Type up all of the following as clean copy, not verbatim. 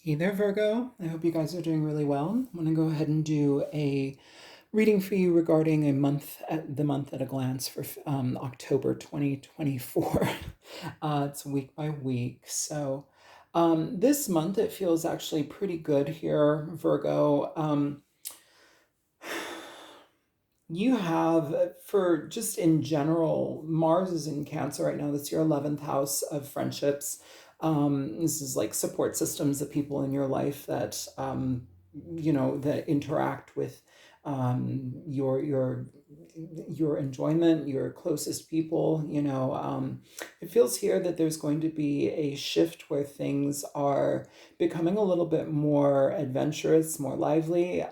Hey there, Virgo. I hope you guys are doing really well. I'm going to go ahead and do a reading for you regarding the month at a glance for October 2024. It's week by week. So this month it feels actually pretty good here, Virgo. You have, for just in general, Mars is in Cancer right now. That's your 11th house of friendships. This is like support systems, the people in your life that, that interact with your enjoyment, your closest people. It feels here that there's going to be a shift where things are becoming a little bit more adventurous, more lively.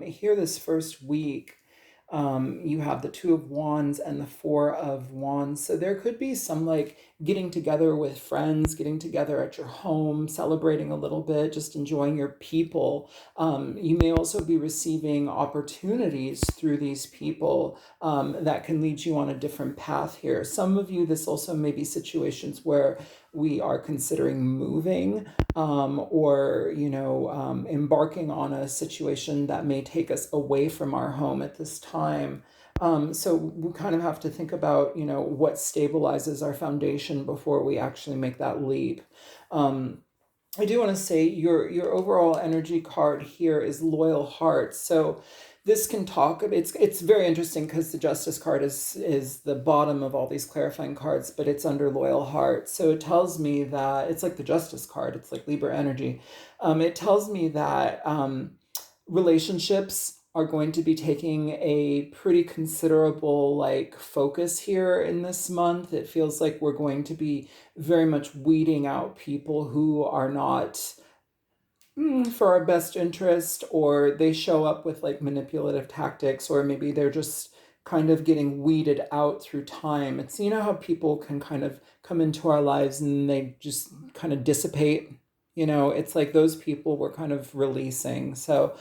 Here, this first week, you have the Two of Wands and the Four of Wands. So there could be some like getting together with friends, getting together at your home, celebrating a little bit, just enjoying your people. You may also be receiving opportunities through these people that can lead you on a different path here. Some of you, this also may be situations where we are considering moving or embarking on a situation that may take us away from our home at this time. So we kind of have to think about what stabilizes our foundation before we actually make that leap. I do want to say your overall energy card here is loyal heart. So this can talk, it's very interesting because the Justice card is the bottom of all these clarifying cards, but it's under loyal heart. So it tells me that it's like the Justice card, it's like Libra energy. It tells me that relationships are going to be taking a pretty considerable like focus here in this month. It feels like we're going to be very much weeding out people who are not for our best interest, or they show up with like manipulative tactics, or maybe they're just kind of getting weeded out through time. It's how people can kind of come into our lives and they just kind of dissipate. It's like those people we're kind of releasing. So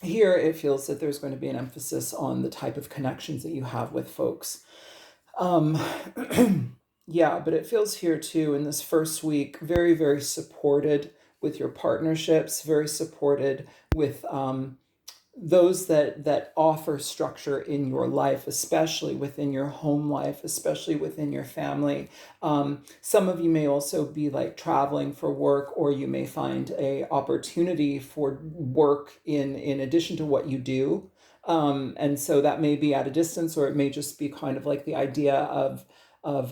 here it feels that there's going to be an emphasis on the type of connections that you have with folks. Um, yeah, but it feels here too in this first week, very, very supported with your partnerships, very supported with those that offer structure in your life, especially within your home life, especially within your family. Some of you may also be like traveling for work, or you may find a opportunity for work in addition to what you do. And so that may be at a distance, or it may just be kind of like the idea of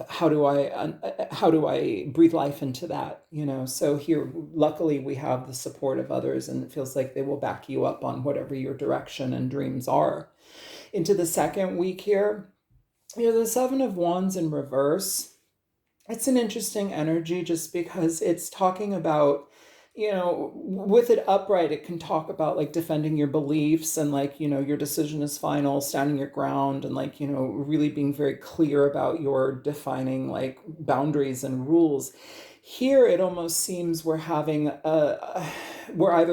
how do I breathe life into that. So here luckily we have the support of others, and it feels like they will back you up on whatever your direction and dreams are. Into the second week here, the Seven of Wands in reverse. It's an interesting energy just because it's talking about, with it upright, it can talk about like defending your beliefs and like, your decision is final, standing your ground, and like, really being very clear about your defining like boundaries and rules. Here, it almost seems we're either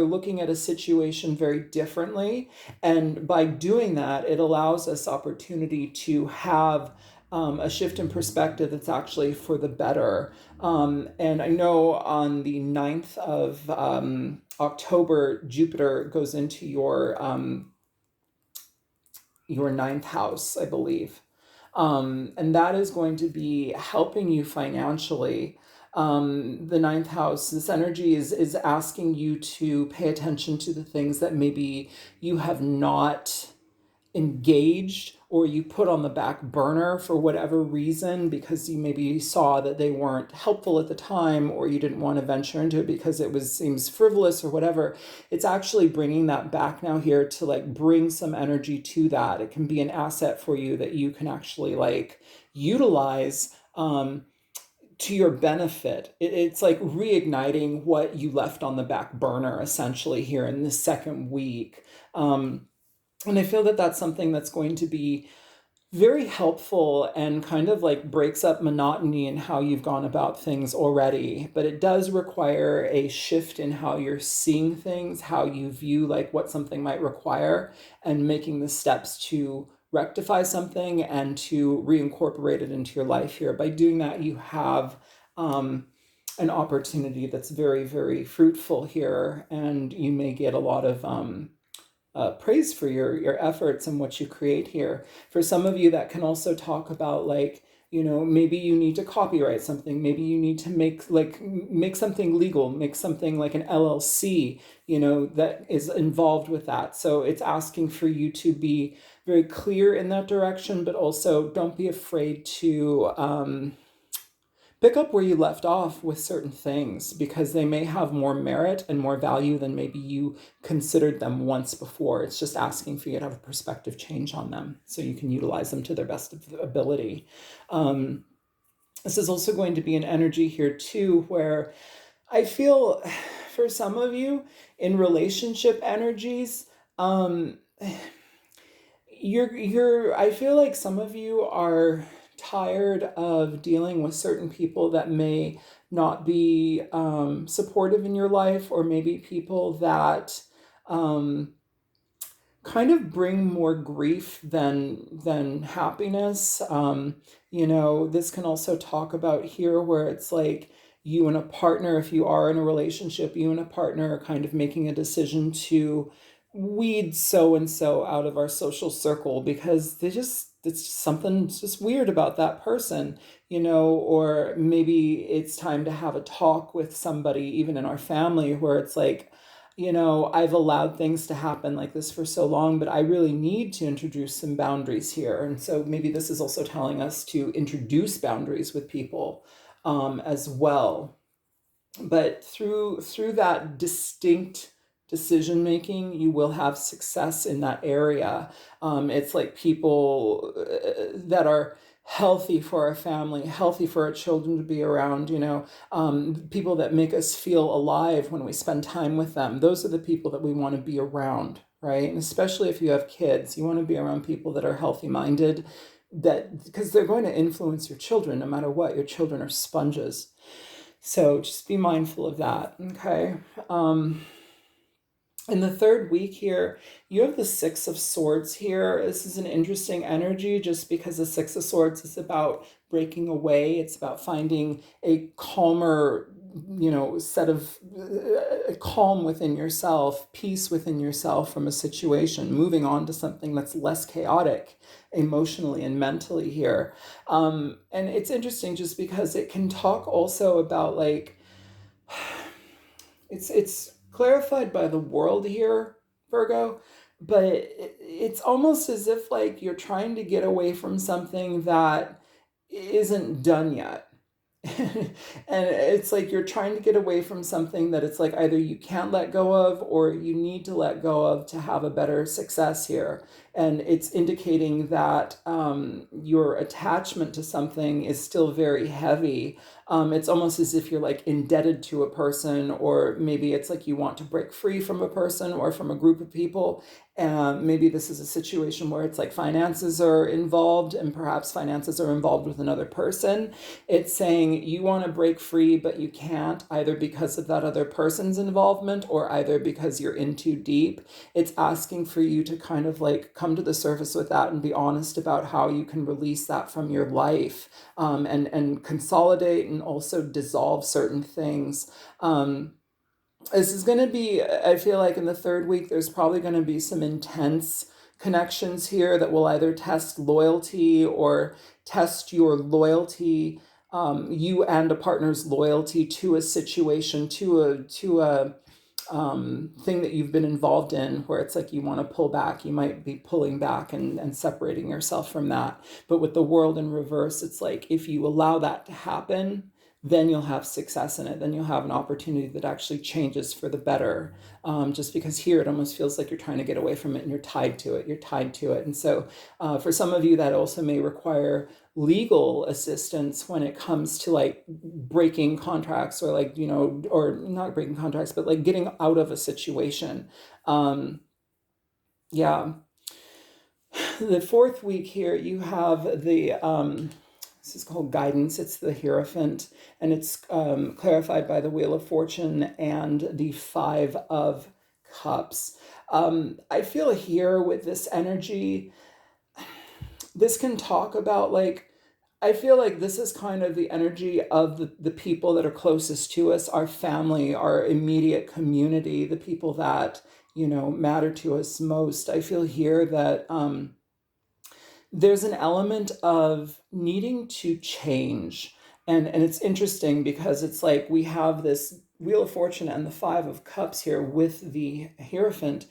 looking at a situation very differently, and by doing that, it allows us opportunity to have a shift in perspective that's actually for the better. And I know on the 9th of October, Jupiter goes into your ninth house, I believe. And that is going to be helping you financially. The ninth house, this energy is asking you to pay attention to the things that maybe you have not engaged, or you put on the back burner for whatever reason, because you maybe saw that they weren't helpful at the time, or you didn't want to venture into it because it seems frivolous or whatever. It's actually bringing that back now here to like bring some energy to that. It can be an asset for you that you can actually like utilize to your benefit. It's like reigniting what you left on the back burner essentially here in the second week. And I feel that that's something that's going to be very helpful and kind of like breaks up monotony in how you've gone about things already. But it does require a shift in how you're seeing things, how you view like what something might require, and making the steps to rectify something and to reincorporate it into your life here. By doing that, you have an opportunity that's very, very fruitful here, and you may get a lot of praise for your efforts and what you create here. For some of you, that can also talk about like, maybe you need to copyright something, maybe you need to make something legal, make something like an LLC, that is involved with that. So it's asking for you to be very clear in that direction, but also don't be afraid to pick up where you left off with certain things, because they may have more merit and more value than maybe you considered them once before. It's just asking for you to have a perspective change on them so you can utilize them to their best ability. This is also going to be an energy here too, where I feel for some of you in relationship energies, I feel like some of you are tired of dealing with certain people that may not be supportive in your life, or maybe people that kind of bring more grief than happiness. This can also talk about here where it's like you and a partner, if you are in a relationship, you and a partner are kind of making a decision to weed so and so out of our social circle because it's just something just weird about that person, or maybe it's time to have a talk with somebody, even in our family, where it's like, I've allowed things to happen like this for so long, but I really need to introduce some boundaries here. And so maybe this is also telling us to introduce boundaries with people as well. But through that distinct decision making, you will have success in that area. It's like people that are healthy for our family, healthy for our children to be around, people that make us feel alive when we spend time with them. Those are the people that we want to be around, right? And especially if you have kids, you want to be around people that are healthy minded, because they're going to influence your children no matter what. Your children are sponges. So just be mindful of that, okay? In the third week here, you have the Six of Swords here. This is an interesting energy just because the Six of Swords is about breaking away. It's about finding a calmer, set of calm within yourself, peace within yourself from a situation, moving on to something that's less chaotic emotionally and mentally here. And it's interesting just because it can talk also about like, it's clarified by the world here, Virgo, but it's almost as if like you're trying to get away from something that isn't done yet. And it's like you're trying to get away from something that it's like either you can't let go of or you need to let go of to have a better success here. And it's indicating that your attachment to something is still very heavy. It's almost as if you're like indebted to a person, or maybe it's like you want to break free from a person or from a group of people. Maybe this is a situation where it's like finances are involved, and perhaps finances are involved with another person. It's saying you want to break free, but you can't, either because of that other person's involvement or either because you're in too deep. It's asking for you to kind of like come to the surface with that and be honest about how you can release that from your life, and consolidate and also dissolve certain things. This is going to be, I feel like in the third week, there's probably going to be some intense connections here that will either test loyalty or test your loyalty, you and a partner's loyalty to a situation, to a thing that you've been involved in, where it's like you want to pull back. You might be pulling back and separating yourself from that. But with the world in reverse, it's like if you allow that to happen, then you'll have success in it. Then you'll have an opportunity that actually changes for the better. Just because here it almost feels like you're trying to get away from it and you're tied to it. You're tied to it. And so for some of you, that also may require legal assistance when it comes to like breaking contracts, or like, or not breaking contracts, but like getting out of a situation. Yeah. The fourth week here, you have the this is called guidance. It's the Hierophant, and it's clarified by the Wheel of Fortune and the Five of Cups. I feel here with this energy, this can talk about like I feel like this is kind of the energy of the people that are closest to us, our family, our immediate community, the people that, matter to us most. I feel here that there's an element of needing to change. And it's interesting because it's like we have this Wheel of Fortune and the Five of Cups here with the Hierophant.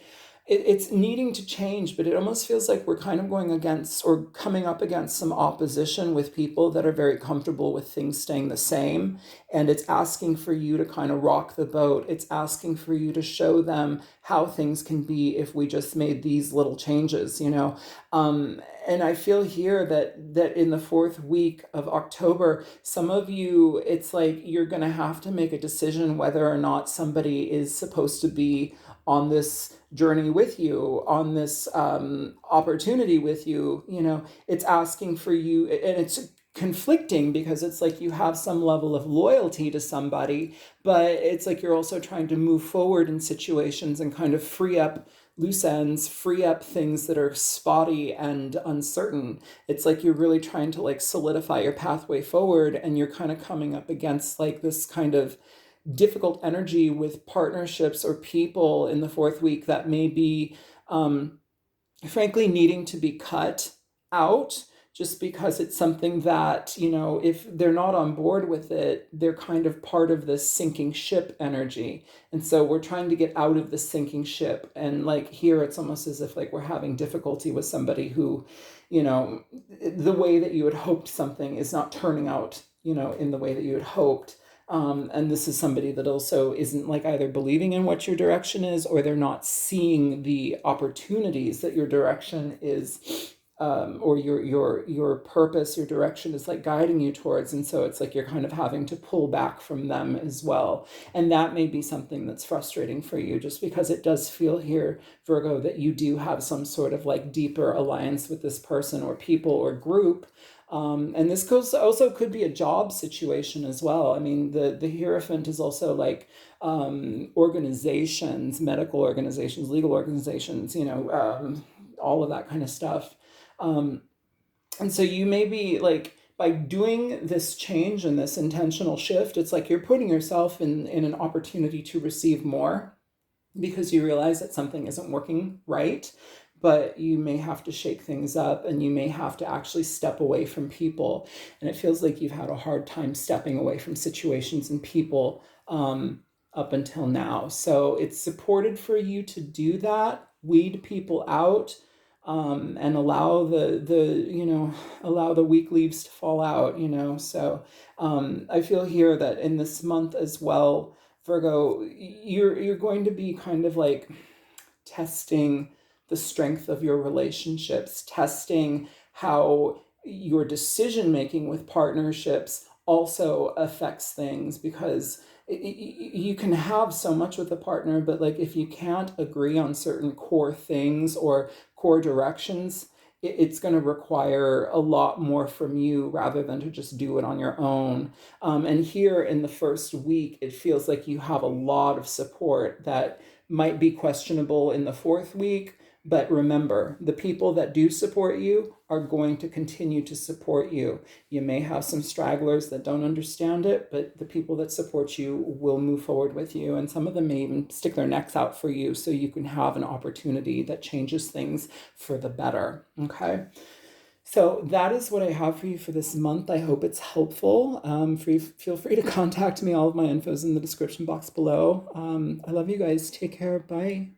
It's needing to change, but it almost feels like we're kind of going against or coming up against some opposition with people that are very comfortable with things staying the same. And it's asking for you to kind of rock the boat. It's asking for you to show them how things can be if we just made these little changes. And I feel here that in the fourth week of October, some of you, it's like you're going to have to make a decision whether or not somebody is supposed to be on this journey with you, on this opportunity with you. It's asking for you, and it's conflicting because it's like you have some level of loyalty to somebody, but it's like you're also trying to move forward in situations and kind of free up loose ends, free up things that are spotty and uncertain. It's like you're really trying to like solidify your pathway forward, and you're kind of coming up against like this kind of difficult energy with partnerships or people in the fourth week that may be frankly needing to be cut out, just because it's something that, if they're not on board with it, they're kind of part of this sinking ship energy. And so we're trying to get out of the sinking ship. And like here, it's almost as if like we're having difficulty with somebody who, the way that you had hoped something is not turning out, in the way that you had hoped. And this is somebody that also isn't like either believing in what your direction is, or they're not seeing the opportunities that your direction is, or your purpose, your direction is like guiding you towards. And so it's like you're kind of having to pull back from them as well. And that may be something that's frustrating for you, just because it does feel here, Virgo, that you do have some sort of like deeper alliance with this person or people or group. And this also could be a job situation as well. I mean, the Hierophant is also like organizations, medical organizations, legal organizations, all of that kind of stuff. And so you may be like, by doing this change and this intentional shift, it's like you're putting yourself in an opportunity to receive more, because you realize that something isn't working right, but you may have to shake things up, and you may have to actually step away from people. And it feels like you've had a hard time stepping away from situations and people up until now. So it's supported for you to do that, weed people out, and allow allow the weak leaves to fall out. So I feel here that in this month as well, Virgo, you're going to be kind of like testing the strength of your relationships, testing how your decision making with partnerships also affects things, because you can have so much with a partner, but like if you can't agree on certain core things or core directions, it's going to require a lot more from you rather than to just do it on your own. And here in the first week, it feels like you have a lot of support that might be questionable in the fourth week. But remember, the people that do support you are going to continue to support you. You may have some stragglers that don't understand it, but the people that support you will move forward with you. And some of them may even stick their necks out for you so you can have an opportunity that changes things for the better. Okay. So that is what I have for you for this month. I hope it's helpful. Feel free to contact me. All of my info is in the description box below. I love you guys. Take care. Bye.